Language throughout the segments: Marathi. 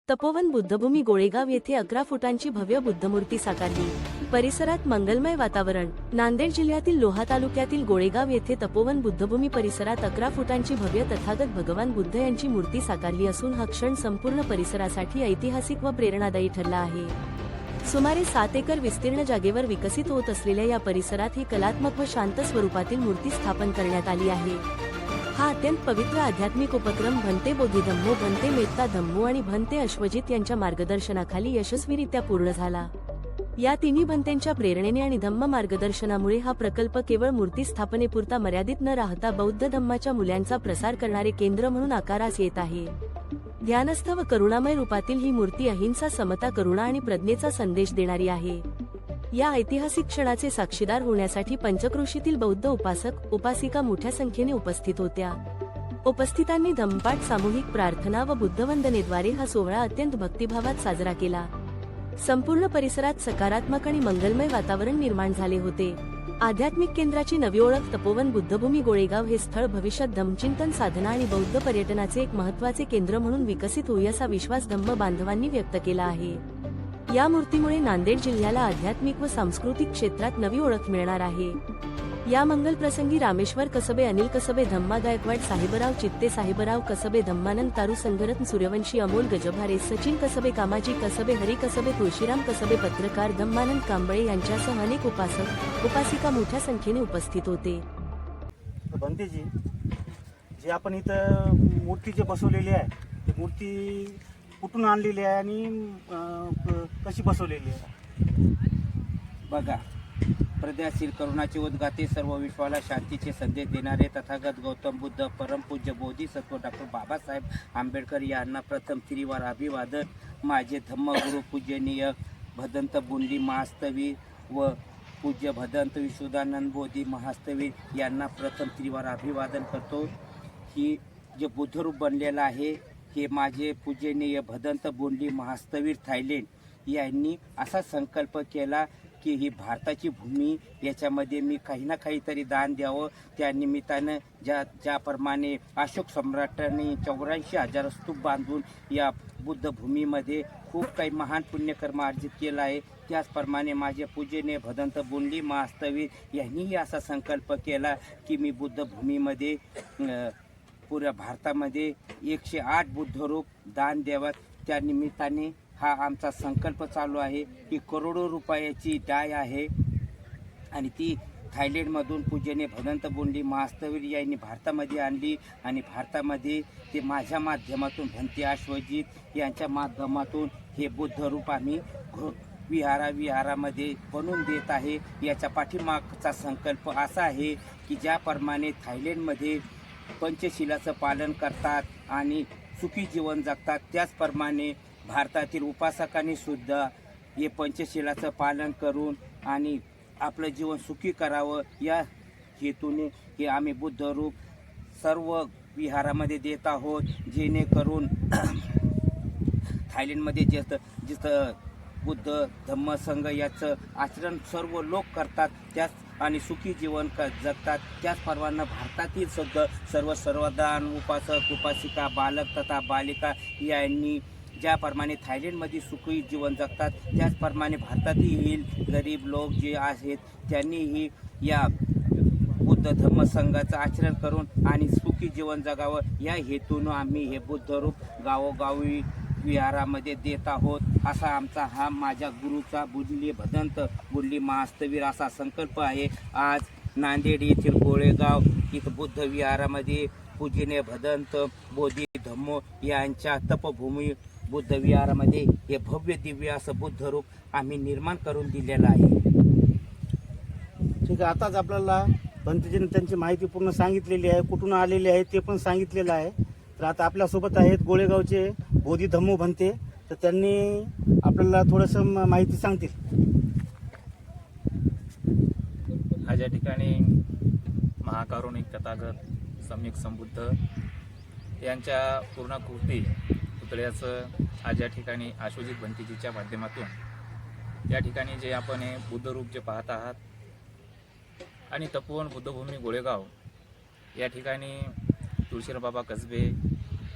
तपोवन बुद्धभूमी गोळेगाव येथे 11 फुटांची भव्य बुद्धमूर्ती साकारली। परिसरात मंगलमय वातावरण। नांदेड जिल्ह्यातील लोहा तालुक्यातील गोळेगाव येथे तपोवन बुद्धभूमी परिसरात 11 फुटांची भव्य तथागत भगवान बुद्ध यांची मूर्ती साकारली असून हा क्षण संपूर्ण परिसरासाठी ऐतिहासिक व प्रेरणादायी ठरला आहे। सुमारे 7 एकर विस्तीर्ण जागेवर विकसित होत असलेल्या या परिसरात ही कलात्मक व शांत स्वरूपातील मूर्ती स्थापन करण्यात आली आहे। हा अत्यंत पवित्र आध्यात्मिक उपक्रम भंते बोधिधम्मो, भंते मेत्ता धम्मो आणि भंते अश्वजित यांच्या मार्गदर्शनाखाली यशस्वीरित्या पूर्ण झाला। या तिन्ही भंतेंच्या प्रेरणेने आणि धम्म मार्गदर्शनामुळे हा प्रकल्प केवळ मूर्ती स्थापनेपुरता मर्यादित न राहता बौद्ध धम्माच्या मूल्यांचा प्रसार करणारे केंद्र म्हणून आकारास येत आहे। ध्यानस्थ व करुणामय रूपातील ही मूर्ती अहिंसा, समता, करुणा आणि प्रज्ञेचा संदेश देणारी आहे। या ऐतिहासिक क्षणाचे साक्षीदार होण्यासाठी पंचक्रोशीतील बौद्ध उपासक उपासिका मोठ्या संख्येने उपस्थित होत्या। उपस्थितांनी धम्मपाठ, सामूहिक प्रार्थना व बुद्धवंदनेद्वारे हा सोहळा अत्यंत भक्तिभावात साजरा केला। संपूर्ण परिसरात सकारात्मक आणि मंगलमय वातावरण निर्माण झाले होते। आध्यात्मिक केंद्राची नवी ओळख तपोवन बुद्धभूमी गोळेगाव हे स्थळ भविष्यात धम्मचिंतन, साधना आणि बौद्ध पर्यटनाचे एक महत्त्वाचे केंद्र म्हणून विकसित होईल असा विश्वास धम्म बांधवांनी व्यक्त केला आहे। या मूर्तीमुळे नांदेड जिल्ह्याला आध्यात्मिक व सांस्कृतिक क्षेत्रात नवी ओळख मिळणार आहे। या मंगल प्रसंगी रामेश्वर कसबे, अनिल कसबे, धम्मा गायकवाड, साहेबराव चित्ते, साहेबराव कसबे, धम्मानंद तारू, संगरत्न सूर्यवंशी, अमोल गजभारे, सचिन कसबे, कामाजी कसबे, हरी कसबे, तुळशीराम कसबे, पत्रकार धम्मानंद कांबळे यांच्यासह अनेक उपासक उपासिका मोठ्या संख्येने उपस्थित होते। भंतेजी, जे आपण इथं मूर्ती जे बसवलेली आहे, मूर्ती कुठून आणलेली आहे आणि कशी बसवलेली आहे? बघा, प्रज्ञाशील, करुणाचे उद्गाते, सर्व विश्वाला शांतीचे संदेश देणारे तथागत गौतम बुद्ध, परमपूज्य बोधिसत्व डॉक्टर बाबासाहेब आंबेडकर यांना प्रथम त्रिवार अभिवादन। माझे धम्मगुरु पूजनीय भदंत बुंडी महास्तवी व पूज्य भदंत विशुद्धानंद बोधी महास्तवीर यांना प्रथम त्रिवार अभिवादन करतो। ही जे बुद्धरूप बनलेलं आहे हे माझे पूजनीय भदंत बुंडी महास्तवीर थायलंड यांनी असा संकल्प केला की ही भारताची भूमी, याच्यामध्ये मी काही ना काहीतरी दान द्यावं। त्या निमित्तानं ज्याप्रमाणे अशोक सम्राटांनी 84,000 स्तूप बांधून या बुद्ध भूमीमध्ये खूप काही महान पुण्यकर्म अर्जित केला आहे, त्याचप्रमाणे माझे पूजनीय भदंत बुंडी महास्तवीर यांनीही असा संकल्प केला की मी बुद्ध भूमीमध्ये पुऱ्या भारतामध्ये 108 बुद्धरूप दान द्यावं। त्या निमित्ताने हा आमचा संकल्प चालू आहे। ही करोडो रुपयाची डाय आहे आणि ती थायलंडमधून पूजनीय भदंत बुंडी महास्तवीर यांनी भारतामध्ये आणली आणि भारतामध्ये ते माझ्या माध्यमातून भंते अश्वजित यांच्या माध्यमातून हे बुद्धरूप आम्ही विहारामध्ये बनवून देत आहे। याच्या पाठीमागचा संकल्प असा आहे की ज्याप्रमाणे थायलंडमध्ये पंचशिलाचं पालन करतात आणि सुखी जीवन जगतात, त्याचप्रमाणे भारतातील उपासकांनी सुद्धा हे पंचशिलाचं पालन करून आणि आपलं जीवन सुखी करावं या हेतूने हे आम्ही बुद्धरूप सर्व विहारामध्ये देत आहोत, जेणेकरून थायलंडमध्ये जिथं बुद्ध धम्म संघ याचं आचरण सर्व लोक करतात त्याच आणि सुखी जीवन जगतात, त्याचप्रमाणे भारतातील सुद्धा सर्वदान उपासक उपासिका, बालक तथा बालिका यांनी ज्याप्रमाणे थायलंडमध्ये सुखी जीवन जगतात त्याचप्रमाणे भारतातील गरीब लोक जे आहेत त्यांनीही या बुद्ध धम्म संघाचं आचरण करून आणि सुखी जीवन जगावं या हेतून आम्ही हे बुद्धरूप गावोगावी विहारामध्ये देत आहोत। असा आमचा हा माझ्या गुरुचा बुंडी भदंत बुंडी महास्तवीर असा संकल्प आहे। आज नांदेड येथील गोळेगाव इथं बुद्ध विहारामध्ये पूजनीय भदंत बोधी धम्मो यांच्या तपभूमी बुद्ध विहारामध्ये हे भव्य दिव्य असं बुद्धरूप आम्ही निर्माण करून दिलेलं आहे। ठीक आहे, आताच आपल्याला भंतेजीने त्यांची माहिती पूर्ण सांगितलेली आहे, कुठून आलेली आहे ते पण सांगितलेलं आहे। तर आता आपल्यासोबत आहेत गोळेगावचे बोधी धम्मो भंते, तर त्यांनी आपल्याला थोडंसं माहिती सांगतील। आज या ठिकाणी महाकारुणिक तथागत सम्यक संबुद्ध यांच्या पूर्णाकृती पुतळ्याचं आज या ठिकाणी अश्वजित भंतेजीच्या माध्यमातून या ठिकाणी जे आपण हे बुद्धरूप जे पाहत आहात आणि तपोवन बुद्धभूमी गोळेगाव या ठिकाणी तुळशीराम बाबा कसबे,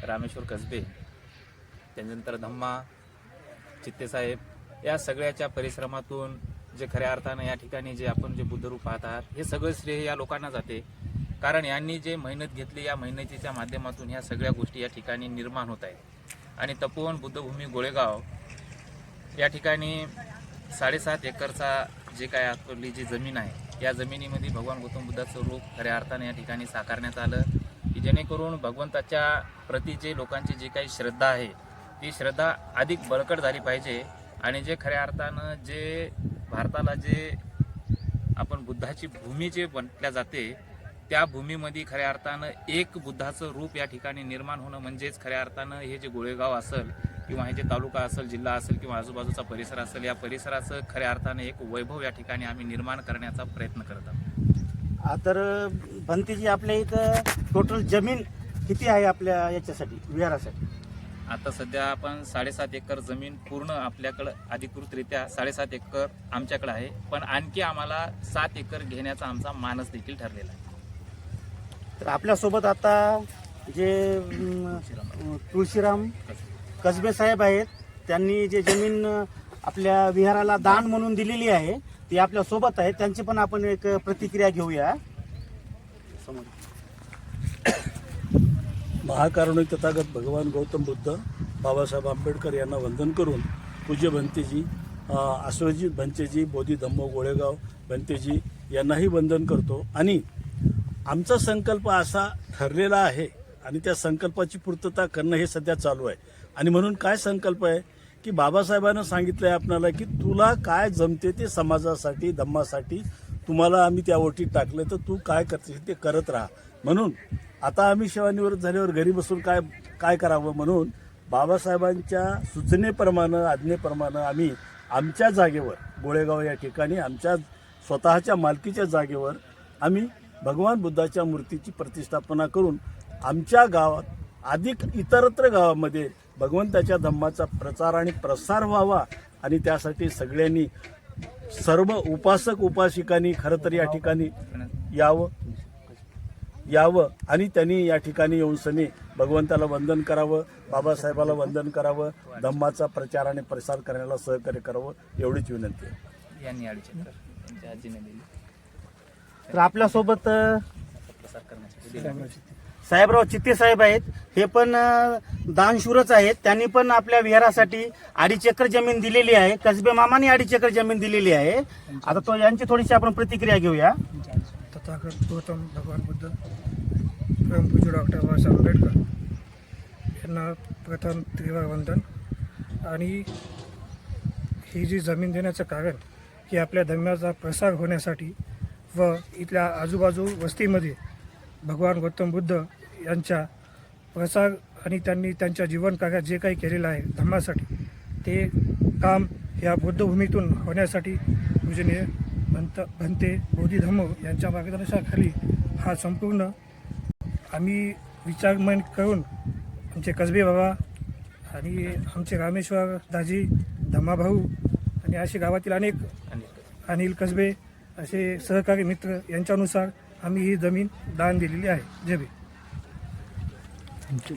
रामेश्वर कसबे त्यानंतर धम्मा, चित्तेसाहेब या सगळ्याच्या परिश्रमातून जे खऱ्या अर्थानं या ठिकाणी जे आपण जे बुद्धरूप पाहत आहात हे सगळं श्रेय या लोकांना जाते. कारण यांनी जे मेहनत घेतली या मेहनतीच्या माध्यमातून ह्या सगळ्या गोष्टी या ठिकाणी निर्माण होत आहेत. आणि तपोवन बुद्धभूमी गोळेगाव या ठिकाणी 7.5 एकरचा जे काय आपली जी जमीन आहे या जमिनीमध्ये भगवान गौतम बुद्धाचं रूप खऱ्या अर्थाने या ठिकाणी साकारण्यात आलं की जेणेकरून भगवंताच्या प्रती जे लोकांची जी काही श्रद्धा आहे ती श्रद्धा अधिक बळकट झाली पाहिजे. आणि जे खऱ्या अर्थानं जे भारताला जे आपण बुद्धाची भूमी जे म्हटल्या जाते त्या भूमीमध्ये खऱ्या अर्थानं एक बुद्धाचं रूप या ठिकाणी निर्माण होणं म्हणजेच खऱ्या अर्थानं हे जे गोळेगाव असेल किंवा हे जे तालुका असेल, जिल्हा असेल किंवा आजूबाजूचा परिसर असेल या परिसराचं खऱ्या अर्थानं एक वैभव या ठिकाणी आम्ही निर्माण करण्याचा प्रयत्न करत आहोत. तर भंतेजी आपल्या इथं टोटल जमीन किती आहे आपल्या याच्यासाठी विहारासाठी? आता सध्या आपण 7.5 एकर जमीन पूर्ण आपल्याकडं अधिकृतरित्या 7.5 एकर आमच्याकडे आहे. पण आणखी आम्हाला 7 एकर घेण्याचा आमचा मानस देखील ठरलेला आहे. तर आपल्यासोबत आता जे तुळशीराम कसबे साहेब आहेत त्यांनी जे जमीन आपल्या विहाराला दान म्हणून दिलेली आहे ती आपल्या सोबत आहे. त्यांची पण आपण एक प्रतिक्रिया घेऊया. महाकारुणिक तथागत भगवान गौतम बुद्ध बाबासाहेब आंबेडकर यांना वंदन करून पूज्य भंतेजी, आश्वजित भंतेजी, बोधी धम्मो गोळेगाव भंतेजी यांनाही वंदन करतो. आणि आमचा संकल्प असा ठरलेला आहे आणि त्या संकल्पाची पूर्तता करणं हे सध्या चालू आहे. आणि म्हणून काय संकल्प आहे की बाबासाहेबांना सांगितलं आहे आपणाला की तुला काय जमते ते समाजासाठी, धम्मासाठी तुम्हाला आम्ही त्या ओटीत टाकलं तर तू काय करतेस ते करत राहा. म्हणून आता आम्ही सेवानिवृत्त झाल्यावर घरी बसून काय करावं म्हणून बाबासाहेबांच्या सूचनेप्रमाणे, आज्ञेप्रमाणे आम्ही आमच्या जागेवर गोळेगाव या ठिकाणी आमच्या स्वतःच्या मालकीच्या जागेवर आम्ही भगवान बुद्धाच्या मूर्तीची प्रतिष्ठापना करून आमच्या गावात अधिक इतरत्र गावामध्ये भगवंताच्या धम्माचा प्रचार आणि प्रसार व्हावा. आणि त्यासाठी सगळ्यांनी सर्व उपासक उपासिकांनी खरं तर या ठिकाणी यावं आणि त्यांनी या ठिकाणी येऊन सनी भगवंताला वंदन करावं, बाबासाहेबाला वंदन करावं, धम्माचा प्रचार आणि प्रसार करण्याला सहकार्य करावं एवढीच विनंती आहे. यांनी 2.5 एकर त्यांच्या आजीने दिली तर आपल्यासोबत प्रसार करण्यासाठी साहेबराव चित्ते साहेब आहेत. हे पण दानशूरच आहेत. त्यांनी पण आपल्या विहारासाठी 2.5 एकर जमीन दिलेली आहे. कसबे मामाने 2.5 एकर जमीन दिलेली आहे. आता तो यांची थोडीशी आपण प्रतिक्रिया घेऊया. तथागत गौतम भगवान बुद्ध परमपूज्य डॉक्टर बाबासाहेब आंबेडकर यांना प्रथम त्रिवार वंदन. आणि ही जी जमीन देण्याचं कारण की आपल्या धर्माचा प्रसार होण्यासाठी व इथल्या आजूबाजू वस्तीमध्ये भगवान गौतम बुद्ध यांच्या प्रसार आणि त्यांनी त्यांच्या जीवन कार्यात जे काही केलेलं आहे धर्मासाठी ते काम या बुद्धभूमीतून होण्यासाठी पूजनीय भंते बोधी धम्म यांच्या मार्गदर्शनाखाली हा संपूर्ण आम्ही विचारमन करून आमचे कसबे बाबा आणि आमचे रामेश्वर दाजी, धम्माभाऊ आणि असे गावातील अनेक अनिल कसबे असे सहकारी मित्र यांच्यानुसार आम्ही ही जमीन दान दिलेली आहे. जय भीम. थँक्यू.